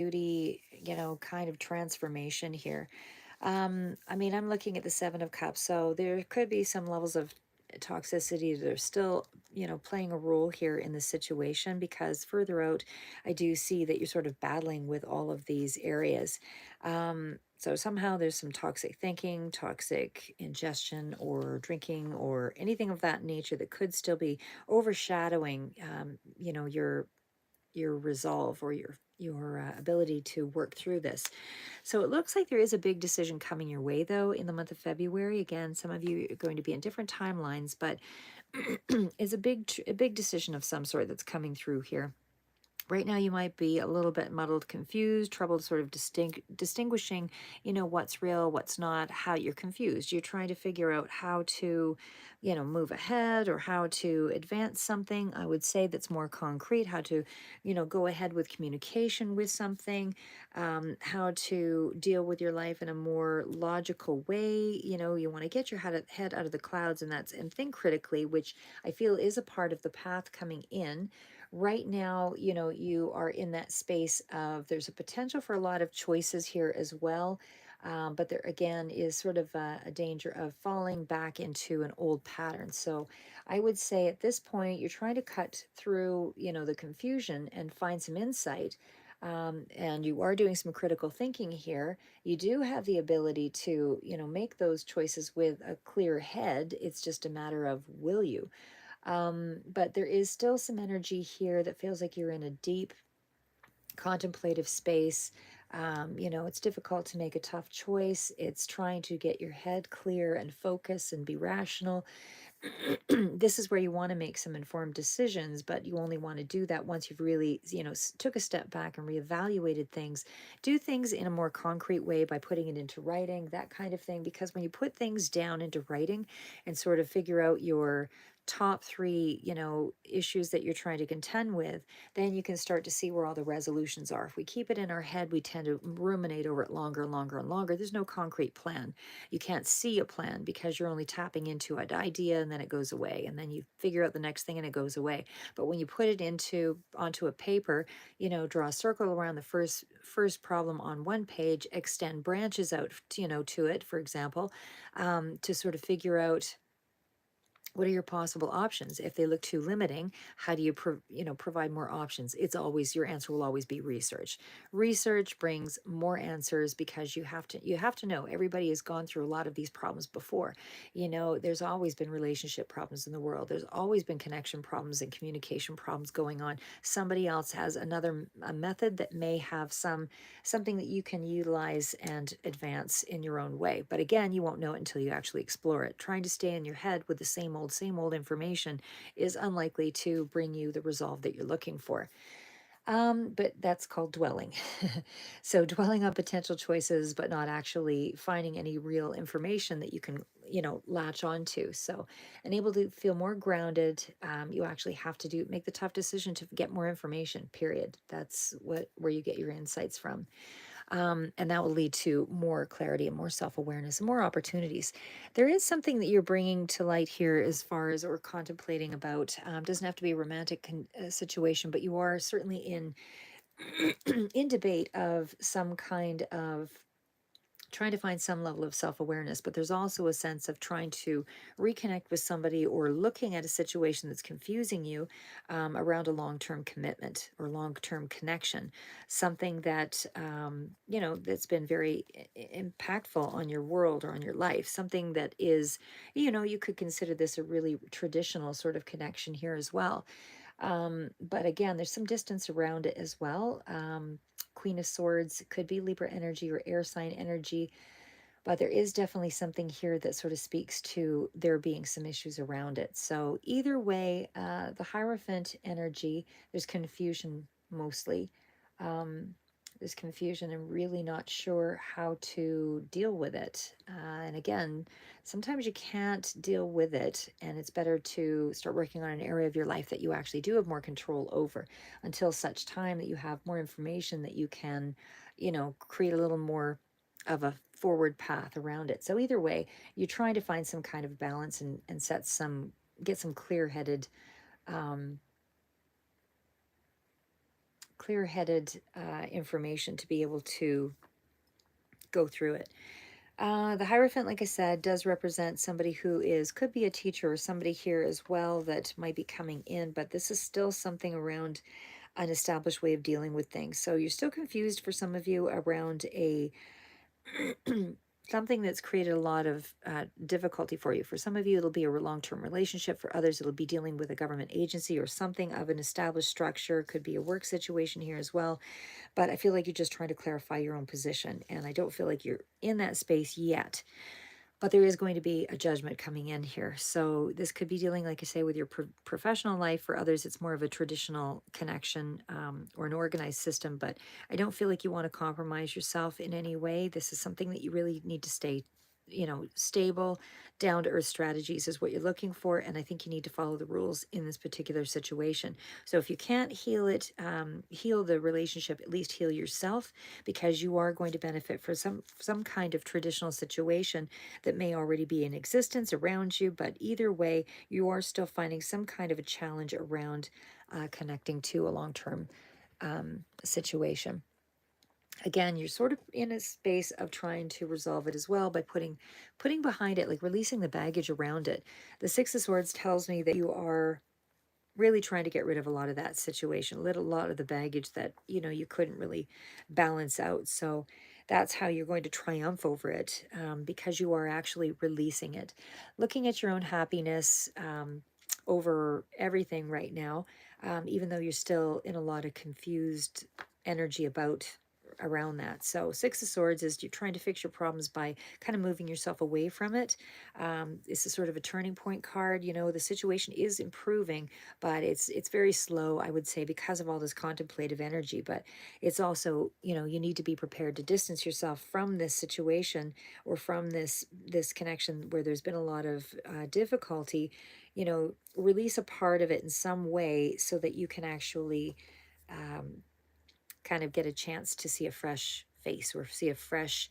beauty, kind of transformation here. I mean, I'm looking at the Seven of Cups, so there could be some levels of toxicity that are still, playing a role here in the situation because further out, I do see that you're sort of battling with all of these areas. So somehow there's some toxic thinking, toxic ingestion, or drinking, or anything of that nature that could still be overshadowing, your resolve or your ability to work through this. So it looks like there is a big decision coming your way, though, in the month of February. Again, some of you are going to be in different timelines, but it's a big decision of some sort that's coming through here. Right now, you might be a little bit muddled, confused, troubled sort of distinguishing, what's real, what's not, how you're confused. You're trying to figure out how to, move ahead or how to advance something. I would say that's more concrete, how to, go ahead with communication with something, how to deal with your life in a more logical way. You want to get your head out of the clouds and think critically, which I feel is a part of the path coming in. Right now, you are in that space of there's a potential for a lot of choices here as well. But there again is sort of a danger of falling back into an old pattern. So I would say at this point, you're trying to cut through, the confusion and find some insight. And you are doing some critical thinking here. You do have the ability to, make those choices with a clear head. It's just a matter of will you? But there is still some energy here that feels like you're in a deep contemplative space. It's difficult to make a tough choice. It's trying to get your head clear and focus and be rational. This is where you want to make some informed decisions, but you only want to do that once you've really, took a step back and reevaluated things. Do things in a more concrete way by putting it into writing, that kind of thing. Because when you put things down into writing and sort of figure out your top three, issues that you're trying to contend with, then you can start to see where all the resolutions are. If we keep it in our head, we tend to ruminate over it longer and longer and longer. There's no concrete plan. You can't see a plan because you're only tapping into an idea and then it goes away. And then you figure out the next thing and it goes away. But when you put it onto a paper, draw a circle around the first problem on one page, extend branches out, to it, for example, to sort of figure out what are your possible options. If they look too limiting, how do you provide more options? It's always, your answer will always be research. Research brings more answers because you have to know everybody has gone through a lot of these problems before. There's always been relationship problems in the world. There's always been connection problems and communication problems going on. Somebody else has a method that may have something that you can utilize and advance in your own way. But again, you won't know it until you actually explore it. Trying to stay in your head with the same old information is unlikely to bring you the resolve that you're looking for. But that's called dwelling. So dwelling on potential choices, but not actually finding any real information that you can, latch onto. So, and able to feel more grounded, you actually have to make the tough decision to get more information. Period. That's where you get your insights from. And that will lead to more clarity and more self-awareness and more opportunities. There is something that you're bringing to light here as far as or contemplating about. Doesn't have to be a romantic situation, but you are certainly in in debate of some kind of trying to find some level of self awareness, but there's also a sense of trying to reconnect with somebody or looking at a situation that's confusing you, around a long term commitment or long term connection, something that, that's been very impactful on your world or on your life, something that is, you could consider this a really traditional sort of connection here as well. But again, there's some distance around it as well. Queen of Swords could be Libra energy or air sign energy, but there is definitely something here that sort of speaks to there being some issues around it. So either way, the Hierophant energy, there's confusion mostly. Um, there's confusion and really not sure how to deal with it. And again, sometimes you can't deal with it, and it's better to start working on an area of your life that you actually do have more control over until such time that you have more information that you can, create a little more of a forward path around it. So either way, you're trying to find some kind of balance and get some clear-headed, um, clear-headed information to be able to go through it. The Hierophant, like I said, does represent somebody who could be a teacher or somebody here as well that might be coming in, but this is still something around an established way of dealing with things. So you're still confused for some of you around a something that's created a lot of difficulty for you. For some of you, it'll be a long-term relationship. For others, it'll be dealing with a government agency or something of an established structure. Could be a work situation here as well. But I feel like you're just trying to clarify your own position, and I don't feel like you're in that space yet. But there is going to be a judgment coming in here. So this could be dealing, like I say, with your professional life. For others, it's more of a traditional connection or an organized system. But I don't feel like you want to compromise yourself in any way. This is something that you really need to stay, stable, down to earth strategies is what you're looking for. And I think you need to follow the rules in this particular situation. So if you can't heal it, heal the relationship, at least heal yourself, because you are going to benefit from some kind of traditional situation that may already be in existence around you. But either way, you are still finding some kind of a challenge around connecting to a long-term situation. Again, you're sort of in a space of trying to resolve it as well by putting behind it, like releasing the baggage around it. The Six of Swords tells me that you are really trying to get rid of a lot of that situation, a lot of the baggage that you couldn't really balance out. So that's how you're going to triumph over it, because you are actually releasing it, looking at your own happiness over everything right now, even though you're still in a lot of confused energy around that. So Six of Swords is you're trying to fix your problems by kind of moving yourself away from it. It's a sort of a turning point card. The situation is improving, but it's very slow, I would say, because of all this contemplative energy. But it's also, you need to be prepared to distance yourself from this situation or from this connection where there's been a lot of difficulty. Release a part of it in some way so that you can actually kind of get a chance to see a fresh face or see a fresh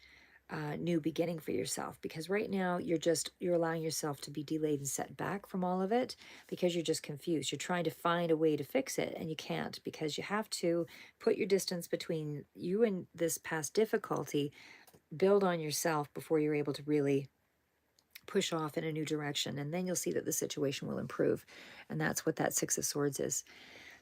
new beginning for yourself, because right now you're allowing yourself to be delayed and set back from all of it because you're just confused. You're trying to find a way to fix it and you can't, because you have to put your distance between you and this past difficulty, build on yourself before you're able to really push off in a new direction, and then you'll see that the situation will improve. And that's what that Six of Swords is.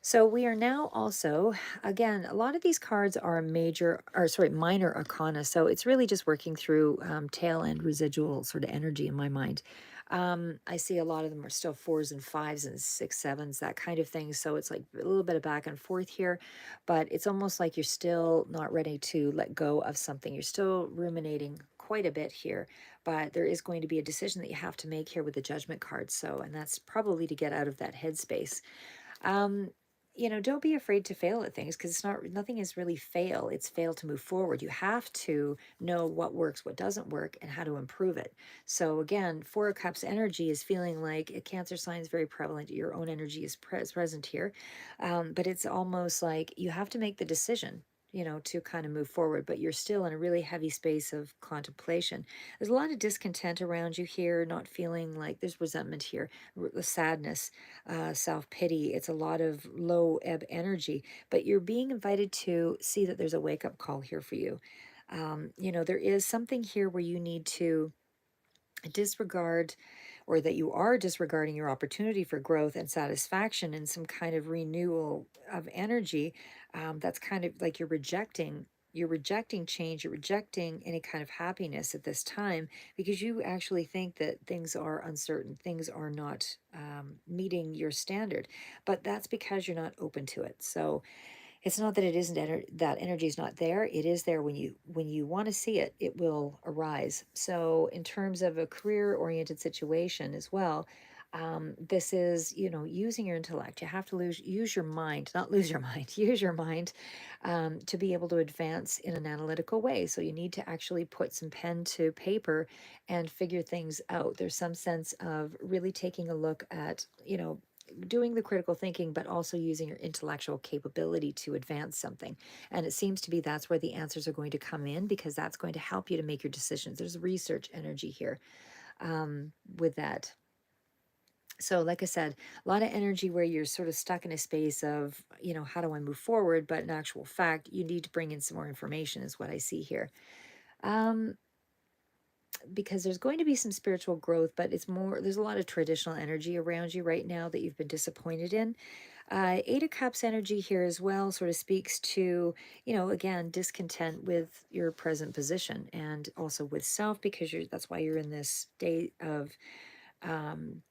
So we are now also, again, a lot of these cards are minor arcana. So it's really just working through tail end residual sort of energy in my mind. I see a lot of them are still fours and fives and six, sevens, that kind of thing. So it's like a little bit of back and forth here, but it's almost like you're still not ready to let go of something. You're still ruminating quite a bit here, but there is going to be a decision that you have to make here with the Judgment card. So, and that's probably to get out of that headspace. Um, don't be afraid to fail at things, because nothing is really fail. It's fail to move forward. You have to know what works, what doesn't work, and how to improve it. So again, Four of Cups energy is feeling like a Cancer sign is very prevalent. Your own energy is present here. But it's almost like you have to make the decision, to kind of move forward, but you're still in a really heavy space of contemplation. There's a lot of discontent around you here, not feeling like there's resentment here, sadness, self-pity. It's a lot of low ebb energy, but you're being invited to see that there's a wake-up call here for you. There is something here where you need to disregard, or that you are disregarding your opportunity for growth and satisfaction and some kind of renewal of energy. That's kind of like you're rejecting change, you're rejecting any kind of happiness at this time, because you actually think that things are uncertain, things are not meeting your standard, but that's because you're not open to it. So it's not that it isn't that energy is not there. It is there. When you want to see it, it will arise. So in terms of a career oriented situation as well, this is, using your intellect. You have to use your mind, not lose your mind, use your mind, to be able to advance in an analytical way. So you need to actually put some pen to paper and figure things out. There's some sense of really taking a look at, doing the critical thinking, but also using your intellectual capability to advance something. And it seems to be that's where the answers are going to come in, because that's going to help you to make your decisions. There's research energy here with that. So, like I said, a lot of energy where you're sort of stuck in a space of, how do I move forward? But in actual fact, you need to bring in some more information, is what I see here. Um, because there's going to be some spiritual growth, but there's a lot of traditional energy around you right now that you've been disappointed in. Eight of Cups energy here as well sort of speaks to, again, discontent with your present position and also with self, because that's why you're in this state of, um,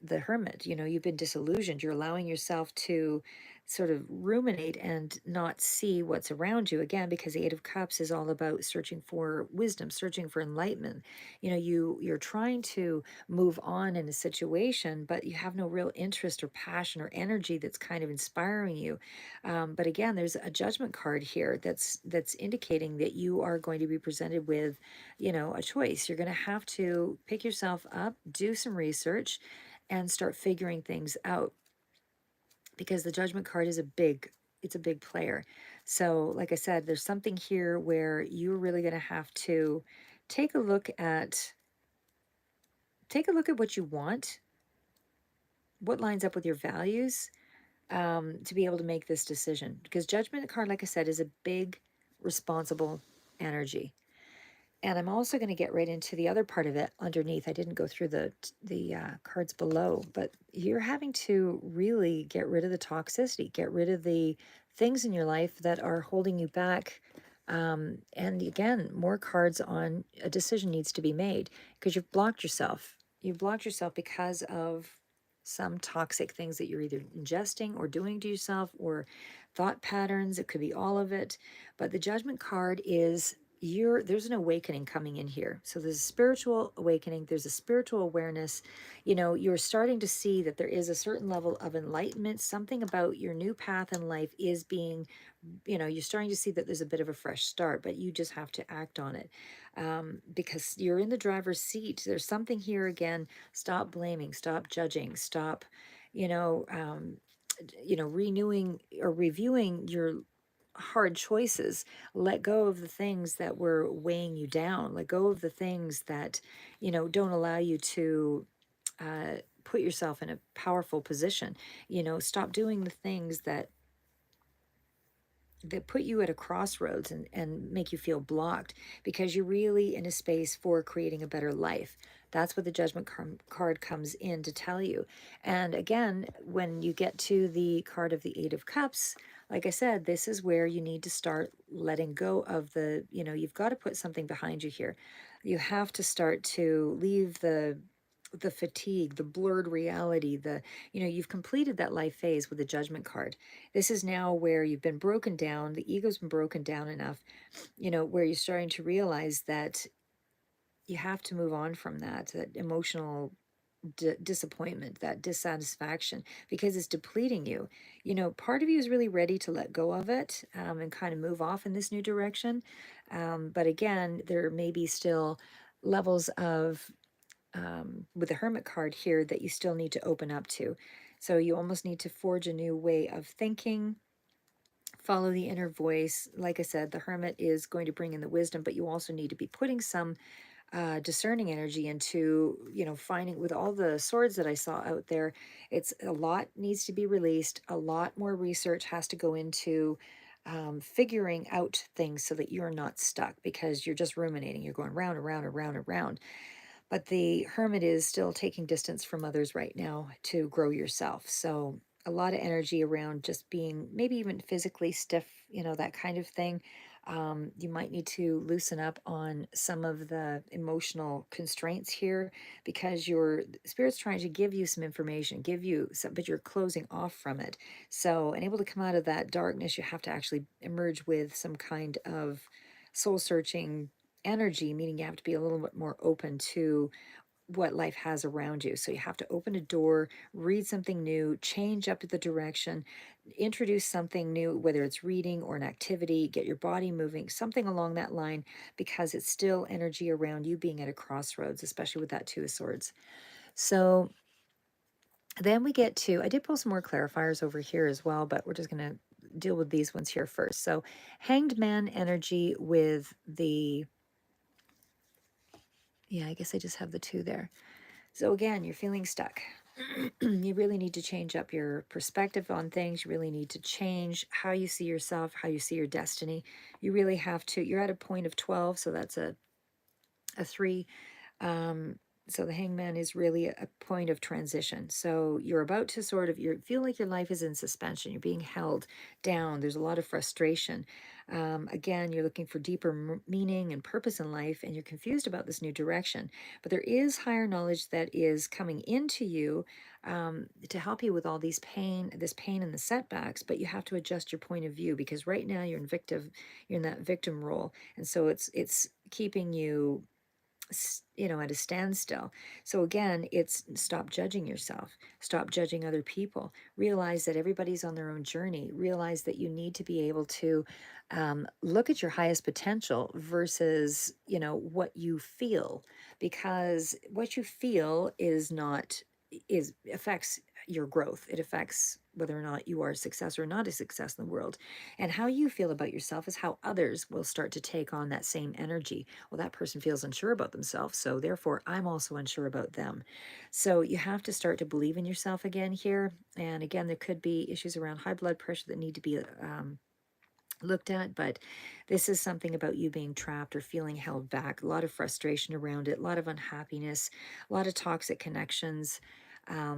the hermit. You've been disillusioned. You're allowing yourself to sort of ruminate and not see what's around you, again, because the Eight of Cups is all about searching for wisdom, searching for enlightenment. You're trying to move on in a situation, but you have no real interest or passion or energy that's kind of inspiring you. But again, there's a Judgment card here that's indicating that you are going to be presented with, a choice. You're going to have to pick yourself up, do some research, and start figuring things out, because the Judgment card is a big player. So, like I said, there's something here where you're really going to have to take a look at what you want, what lines up with your values, to be able to make this decision, because Judgment card, like I said, is a big responsible energy. And I'm also going to get right into the other part of it underneath. I didn't go through the cards below, but you're having to really get rid of the toxicity, get rid of the things in your life that are holding you back. And again, more cards on a decision needs to be made, because you've blocked yourself. You've blocked yourself because of some toxic things that you're either ingesting or doing to yourself, or thought patterns. It could be all of it. But the Judgment card is, there's an awakening coming in here. So there's a spiritual awakening, there's a spiritual awareness. You're starting to see that there is a certain level of enlightenment. Something about your new path in life is being, you're starting to see that there's a bit of a fresh start, but you just have to act on it, because you're in the driver's seat. There's something here again. Stop blaming, stop judging, stop, you know um, renewing or reviewing your hard choices. Let go of the things that were weighing you down. Let go of the things that, don't allow you to put yourself in a powerful position. Stop doing the things that put you at a crossroads and make you feel blocked, because you're really in a space for creating a better life. That's what the Judgment card comes in to tell you. And again, when you get to the card of the Eight of Cups, like I said, this is where you need to start letting go of you've got to put something behind you here. You have to start to leave the fatigue, the blurred reality, you've completed that life phase with the Judgment card. This is now where you've been broken down, the ego's been broken down enough, where you're starting to realize that you have to move on from that emotional disappointment, that dissatisfaction, because it's depleting you. Part of you is really ready to let go of it, and kind of move off in this new direction. But again, there may be still levels of, with the Hermit card here, that you still need to open up to. So you almost need to forge a new way of thinking, follow the inner voice. Like I said, the Hermit is going to bring in the wisdom, but you also need to be putting some discerning energy into, finding, with all the swords that I saw out there, it's a lot needs to be released. A lot more research has to go into, figuring out things so that you're not stuck, because you're just ruminating. You're going round and round and round and round. But the Hermit is still taking distance from others right now to grow yourself. So a lot of energy around just being maybe even physically stiff, that kind of thing. You might need to loosen up on some of the emotional constraints here, because your spirit's trying to give you some information, give you some, but you're closing off from it. So, and able to come out of that darkness, you have to actually emerge with some kind of soul searching energy, meaning you have to be a little bit more open to what life has around you. So you have to open a door, read something new, change up the direction, introduce something new, whether it's reading or an activity, get your body moving, something along that line, because it's still energy around you being at a crossroads, especially with that Two of Swords. So then we get to, I did pull some more clarifiers over here as well, but we're just going to deal with these ones here first. So Hanged Man energy with the, yeah, I guess I just have the two there. So again, you're feeling stuck. You really need to change up your perspective on things. You really need to change how you see yourself, how you see your destiny. You really have to. You're at a point of 12, so that's a 3. um, so the hangman is really a point of transition. So you're about to sort of, you feel like your life is in suspension. You're being held down. There's a lot of frustration. Again, you're looking for deeper meaning and purpose in life, and you're confused about this new direction. But there is higher knowledge that is coming into you, to help you with all this pain and the setbacks. But you have to adjust your point of view, because right now you're in that victim role, and so it's keeping you at a standstill. So again, it's stop judging yourself, stop judging other people, realize that everybody's on their own journey, realize that you need to be able to look at your highest potential versus what you feel, because what you feel is not is affects your growth. It affects whether or not you are a success or not a success in the world. And how you feel about yourself is how others will start to take on that same energy. Well, that person feels unsure about themselves, so therefore I'm also unsure about them. So you have to start to believe in yourself again here. And again, there could be issues around high blood pressure that need to be looked at, but this is something about you being trapped or feeling held back, a lot of frustration around it, a lot of unhappiness, a lot of toxic connections, a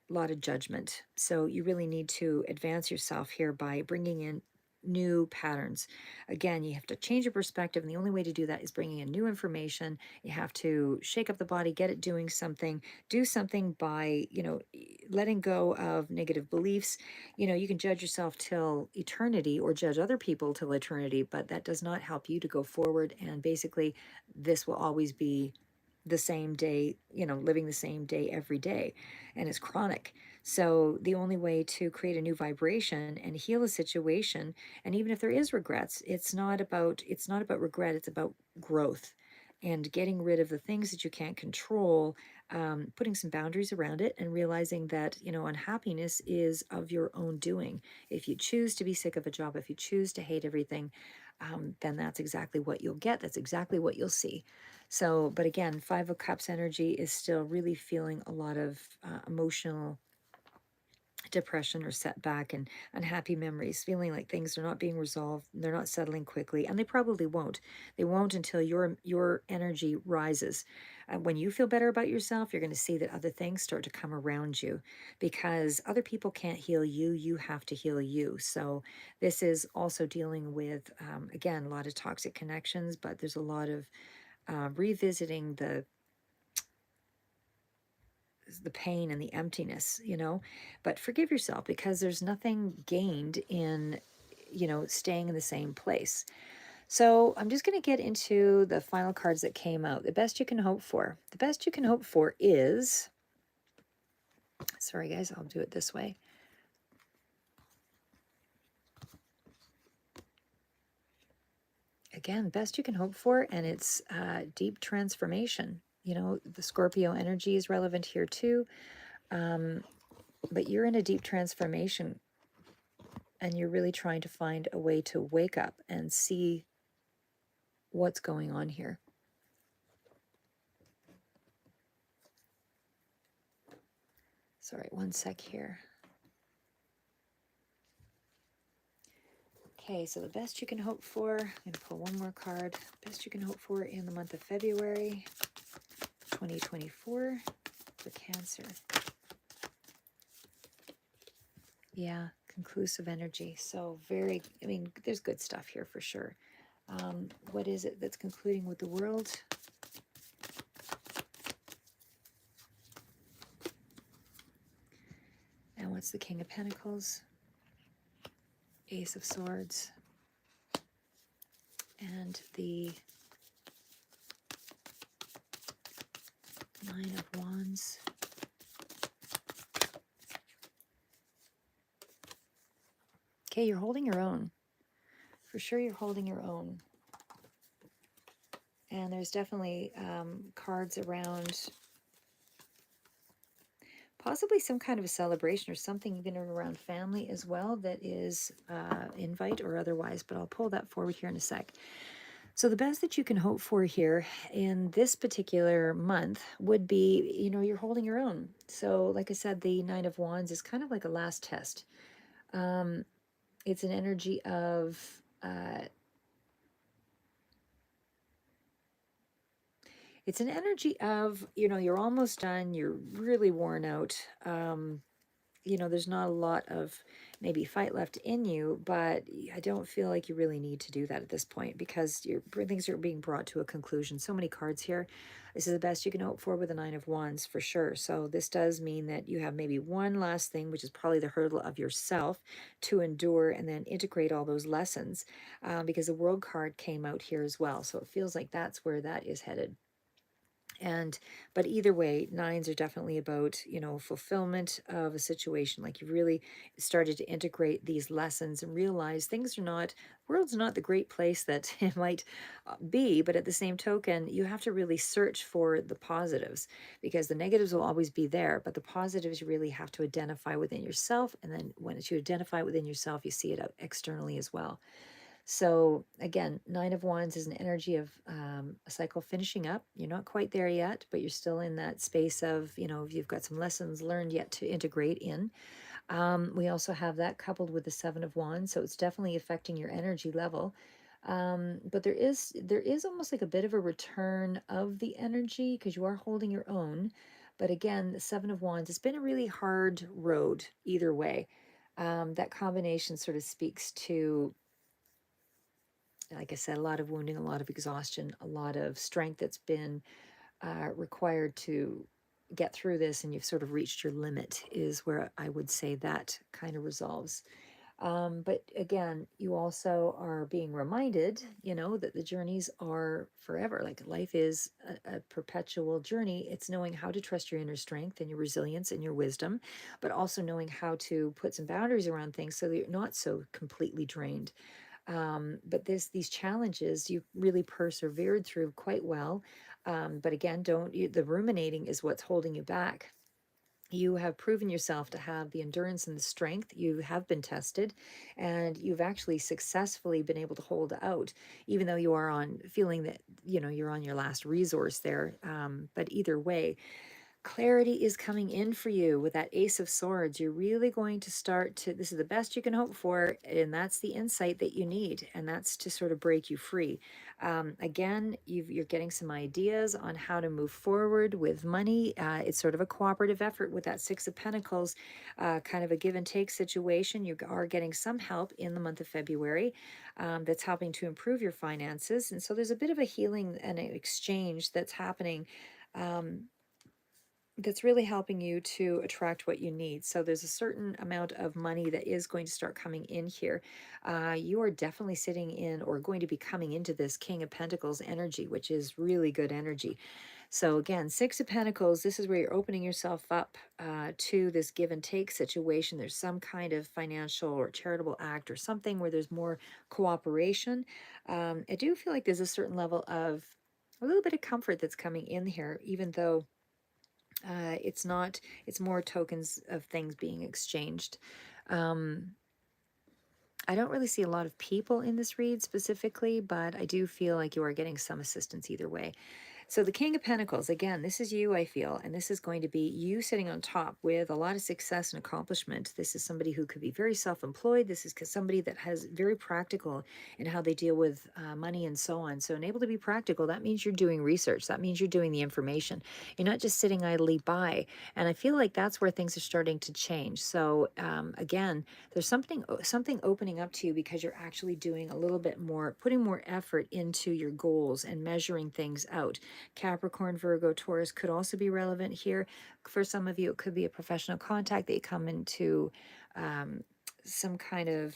lot of judgment. So you really need to advance yourself here by bringing in new patterns. Again, you have to change your perspective, and the only way to do that is bringing in new information. You have to shake up the body, get it doing something, do something by letting go of negative beliefs. You can judge yourself till eternity or judge other people till eternity, but that does not help you to go forward. And basically, this will always be the same day, living the same day every day, and it's chronic. So the only way to create a new vibration and heal a situation, and even if there is regrets, it's not about regret, it's about growth and getting rid of the things that you can't control, putting some boundaries around it, and realizing that unhappiness is of your own doing. If you choose to be sick of a job, if you choose to hate everything, then that's exactly what you'll get. That's exactly what you'll see. So, but again, Five of Cups energy is still really feeling a lot of emotional depression or setback and unhappy memories, feeling like things are not being resolved, they're not settling quickly, and they probably won't. They won't until your energy rises. When you feel better about yourself, you're going to see that other things start to come around you, because other people can't heal you. You have to heal you. So this is also dealing with, again, a lot of toxic connections, but there's a lot of revisiting the pain and the emptiness, but forgive yourself, because there's nothing gained in staying in the same place. So I'm just going to get into the final cards that came out. The best you can hope for. The best you can hope for is, sorry guys, I'll do it this way. Again, best you can hope for, and it's deep transformation. The Scorpio energy is relevant here too. But you're in a deep transformation, and you're really trying to find a way to wake up and see what's going on here. Sorry, one sec here. Okay, so the best you can hope for, I'm going to pull one more card. Best you can hope for in the month of February 2024 for Cancer. Yeah, conclusive energy. So there's good stuff here for sure. What is it that's concluding with the world? And what's the King of Pentacles? Ace of Swords. And the Nine of Wands. Okay, you're holding your own. For sure you're holding your own. And there's definitely cards around possibly some kind of a celebration or something, even around family as well, that is invite or otherwise, but I'll pull that forward here in a sec. So the best that you can hope for here in this particular month would be, you're holding your own. So, like I said, the Nine of Wands is kind of like a last test. Um, it's an energy of you're almost done, you're really worn out. There's not a lot of maybe fight left in you, but I don't feel like you really need to do that at this point because things are being brought to a conclusion. So many cards here. This is the best you can hope for with the Nine of Wands for sure. So this does mean that you have maybe one last thing, which is probably the hurdle of yourself to endure and then integrate all those lessons, because the World card came out here as well. So it feels like that's where that is headed. And but either way, nines are definitely about, fulfillment of a situation. Like you really started to integrate these lessons and realize things are not, world's not the great place that it might be, but at the same token, you have to really search for the positives, because the negatives will always be there, but the positives you really have to identify within yourself. And then when you identify within yourself, you see it out externally as well. So again, Nine of Wands is an energy of a cycle finishing up. You're not quite there yet, but you're still in that space of, you've got some lessons learned yet to integrate in. We also have that coupled with the Seven of Wands, so it's definitely affecting your energy level. But there is almost like a bit of a return of the energy because you are holding your own. But again, the Seven of Wands, it's been a really hard road either way. That combination sort of speaks to, like I said, a lot of wounding, a lot of exhaustion, a lot of strength that's been required to get through this, and you've sort of reached your limit, is where I would say that kind of resolves. But again, you also are being reminded, that the journeys are forever. Like life is a perpetual journey. It's knowing how to trust your inner strength and your resilience and your wisdom, but also knowing how to put some boundaries around things so that you're not so completely drained. But these challenges you really persevered through quite well. But again, the ruminating is what's holding you back. You have proven yourself to have the endurance and the strength. You have been tested, and you've actually successfully been able to hold out, even though you are on feeling that, you're on your last resource there. But either way, clarity is coming in for you with that Ace of Swords. You're really going to start to, this is the best you can hope for, and that's the insight that you need, and that's to sort of break you free. Again, you're getting some ideas on how to move forward with money. It's sort of a cooperative effort with that Six of Pentacles, kind of a give and take situation. You are getting some help in the month of February, that's helping to improve your finances. And so there's a bit of a healing and an exchange that's happening. Um, that's really helping you to attract what you need. So there's a certain amount of money that is going to start coming in here. You are definitely sitting in or going to be coming into this King of Pentacles energy, which is really good energy. So again, Six of Pentacles, this is where you're opening yourself up to this give and take situation. There's some kind of financial or charitable act or something where there's more cooperation. I do feel like there's a certain level of a little bit of comfort that's coming in here, even though it's not, it's more tokens of things being exchanged. Um, I don't really see a lot of people in this read specifically, but I do feel like you are getting some assistance either way. So the King of Pentacles, again, this is you, I feel, and this is going to be you sitting on top with a lot of success and accomplishment. This is somebody who could be very self-employed. This is somebody that has very practical in how they deal with money and so on. So able to be practical, that means you're doing research. That means you're doing the information. You're not just sitting idly by. And I feel like that's where things are starting to change. So again, there's something opening up to you because you're actually doing a little bit more, putting more effort into your goals and measuring things out. Capricorn, Virgo, Taurus could also be relevant here. For some of you, it could be a professional contact that you come into some kind of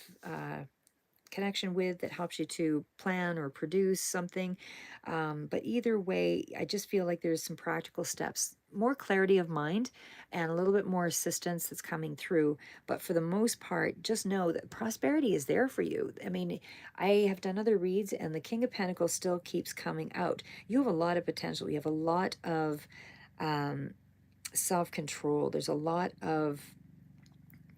connection with that helps you to plan or produce something. But either way, I just feel like there's some practical steps, more clarity of mind, and a little bit more assistance that's coming through. But for the most part, just know that prosperity is there for you. I mean, I have done other reads, and the King of Pentacles still keeps coming out. You have a lot of potential. You have a lot of self-control. There's a lot of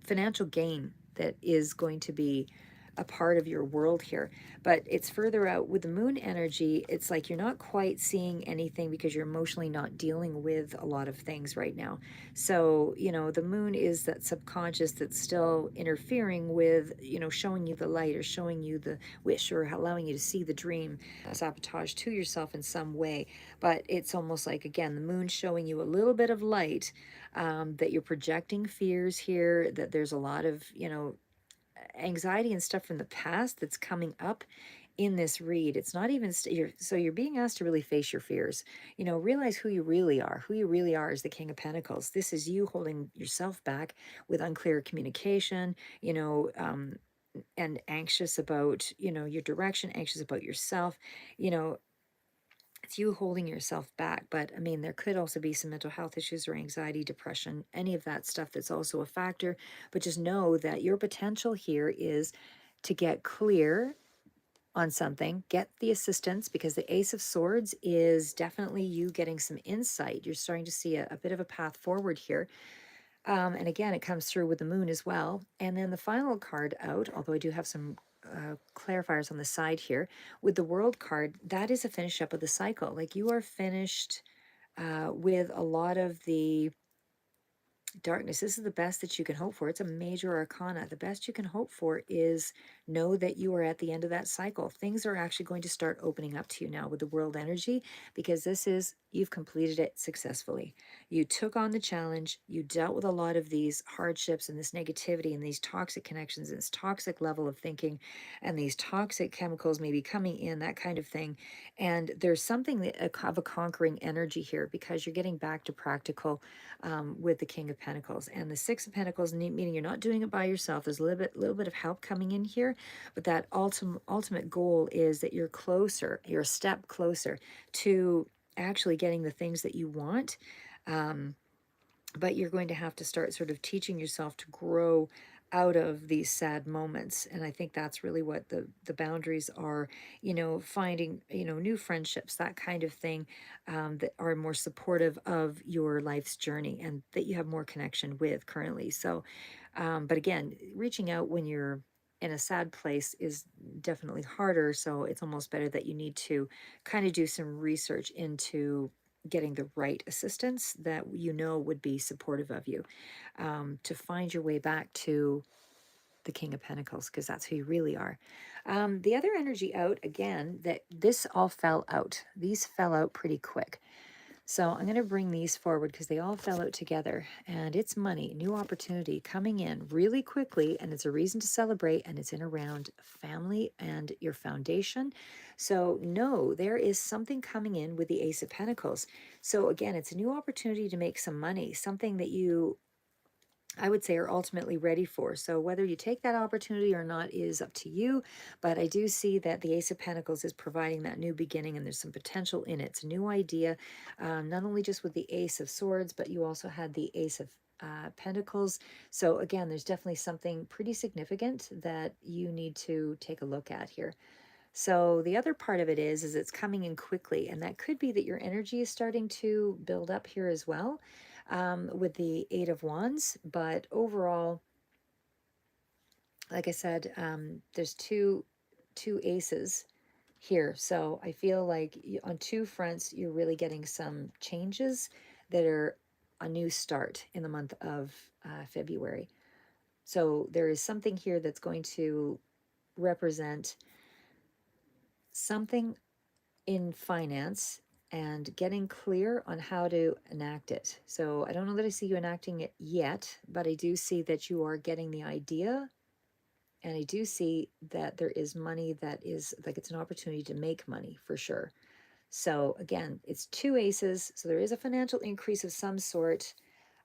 financial gain that is going to be a part of your world here. But it's further out with the moon energy. It's like you're not quite seeing anything because you're emotionally not dealing with a lot of things right now. So, the moon is that subconscious that's still interfering with, showing you the light or showing you the wish or allowing you to see the dream, sabotage to yourself in some way. But it's almost like, again, the moon showing you a little bit of light, that you're projecting fears here, that there's a lot of, anxiety and stuff from the past that's coming up in this read. It's not even you're being asked to really face your fears. Realize who you really are. Who you really are is the King of Pentacles. This is you holding yourself back with unclear communication, and anxious about, your direction, anxious about yourself. you know it's you holding yourself back. But I mean, there could also be some mental health issues or anxiety, depression, any of that stuff that's also a factor. But just know that your potential here is to get clear on something, get the assistance, because the Ace of Swords is definitely you getting some insight. You're starting to see a bit of a path forward here. And again, it comes through with the moon as well. And then the final card out, although I do have some clarifiers on the side here, with the World card, that is a finish up of the cycle. Like you are finished with a lot of the darkness. This is the best that you can hope for. It's a major arcana. The best you can hope for is know that you are at the end of that cycle. Things are actually going to start opening up to you now with the world energy, because this is, you've completed it successfully. You took on the challenge. You dealt with a lot of these hardships and this negativity and these toxic connections and this toxic level of thinking and these toxic chemicals maybe coming in, that kind of thing. And there's something of a conquering energy here, because you're getting back to practical, with the King of Pentacles and the Six of Pentacles, meaning you're not doing it by yourself. There's a little bit of help coming in here, but that ultimate goal is that you're closer, you're a step closer to actually getting the things that you want. Um, but you're going to have to start sort of teaching yourself to grow out of these sad moments. And I think that's really what the boundaries are, finding, new friendships, that kind of thing, that are more supportive of your life's journey and that you have more connection with currently. So, but again, reaching out when you're in a sad place is definitely harder. So it's almost better that you need to kind of do some research into getting the right assistance that would be supportive of you, to find your way back to the King of Pentacles, because that's who you really are. The other energy out, again, that this all fell out. These fell out pretty quick. So I'm going to bring these forward because they all fell out together. And it's money, new opportunity coming in really quickly. And it's a reason to celebrate. And it's in around family and your foundation. So no, there is something coming in with the Ace of Pentacles. So again, it's a new opportunity to make some money, something that you, I would say, are ultimately ready for. So whether you take that opportunity or not is up to you. But I do see that the Ace of Pentacles is providing that new beginning, and there's some potential in it. It's a new idea, not only just with the Ace of Swords, but you also had the Ace of Pentacles. So again, there's definitely something pretty significant that you need to take a look at here. So the other part of it is it's coming in quickly, and that could be that your energy is starting to build up here as well, with the Eight of Wands. But overall, like I said, there's two aces here. So I feel like on two fronts, you're really getting some changes that are a new start in the month of February. So there is something here that's going to represent something in finance and getting clear on how to enact it. So I don't know that I see you enacting it yet, but I do see that you are getting the idea. And I do see that there is money that is like, it's an opportunity to make money for sure. So again, it's two aces. So there is a financial increase of some sort.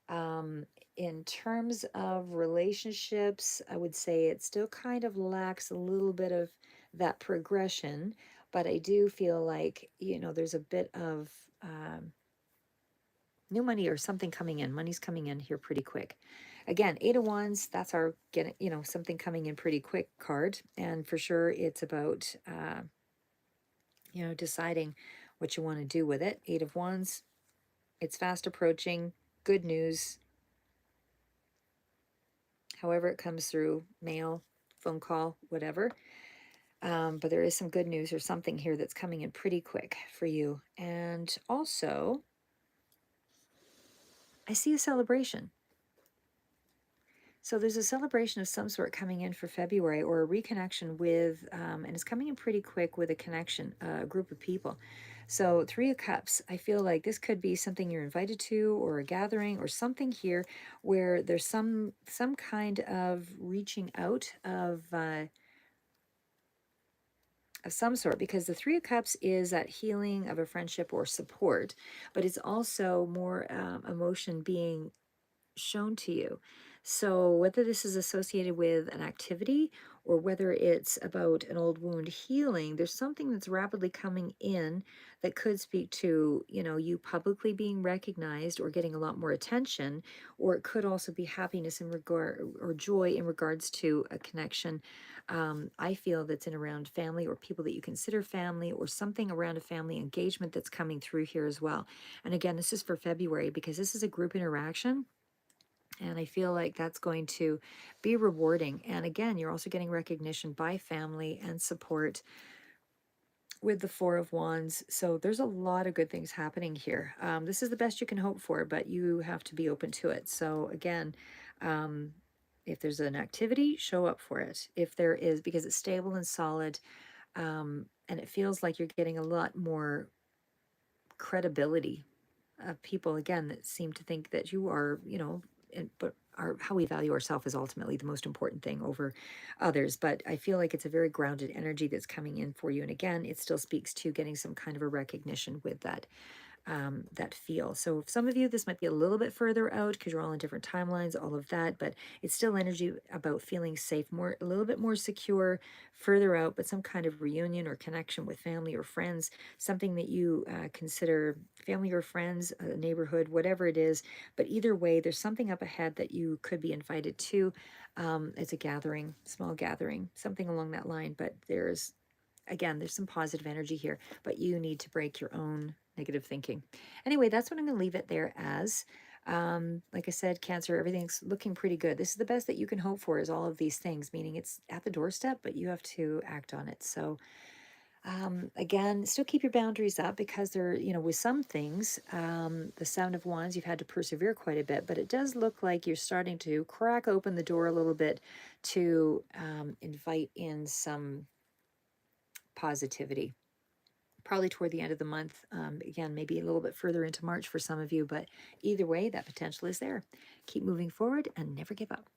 In terms of relationships, I would say it still kind of lacks a little bit of that progression, but I do feel like, there's a bit of new money or something coming in. Money's coming in here pretty quick. Again, Eight of Wands, that's our getting, something coming in pretty quick card. And for sure, it's about, deciding what you want to do with it. Eight of Wands, it's fast approaching, good news. However it comes through, mail, phone call, whatever. But there is some good news or something here that's coming in pretty quick for you. And also, I see a celebration. So there's a celebration of some sort coming in for February, or a reconnection with, and it's coming in pretty quick with a connection, a group of people. So Three of Cups, I feel like this could be something you're invited to, or a gathering, or something here where there's some kind of reaching out of some sort, because the Three of Cups is that healing of a friendship or support, but it's also more emotion being shown to you. So, whether this is associated with an activity or whether it's about an old wound healing, there's something that's rapidly coming in that could speak to, you publicly being recognized or getting a lot more attention, or it could also be happiness in regard or joy in regards to a connection. I feel that's in around family or people that you consider family, or something around a family engagement that's coming through here as well. And again, this is for February because this is a group interaction. And I feel like that's going to be rewarding. And again, you're also getting recognition by family and support with the Four of Wands. So there's a lot of good things happening here. This is the best you can hope for, but you have to be open to it. So again, um, if there's an activity, show up for it. If there is, because it's stable and solid, and it feels like you're getting a lot more credibility of people, again, that seem to think that you are, but how we value ourselves is ultimately the most important thing over others. But I feel like it's a very grounded energy that's coming in for you. And again, it still speaks to getting some kind of a recognition with that feel. So some of you, this might be a little bit further out because you're all in different timelines, all of that, but it's still energy about feeling safe, more, a little bit more secure, further out, but some kind of reunion or connection with family or friends, something that you consider family or friends, a neighborhood, whatever it is. But either way, there's something up ahead that you could be invited to. It's a gathering, small gathering, something along that line. But there's some positive energy here, but you need to break your own negative thinking. Anyway, that's what I'm going to leave it there as. Like I said, Cancer, everything's looking pretty good. This is the best that you can hope for, is all of these things, meaning it's at the doorstep, but you have to act on it. So, again, still keep your boundaries up, because they're, with some things, the Sound of Wands, you've had to persevere quite a bit, but it does look like you're starting to crack open the door a little bit to invite in some positivity, probably toward the end of the month. Again, maybe a little bit further into March for some of you, but either way, that potential is there. Keep moving forward and never give up.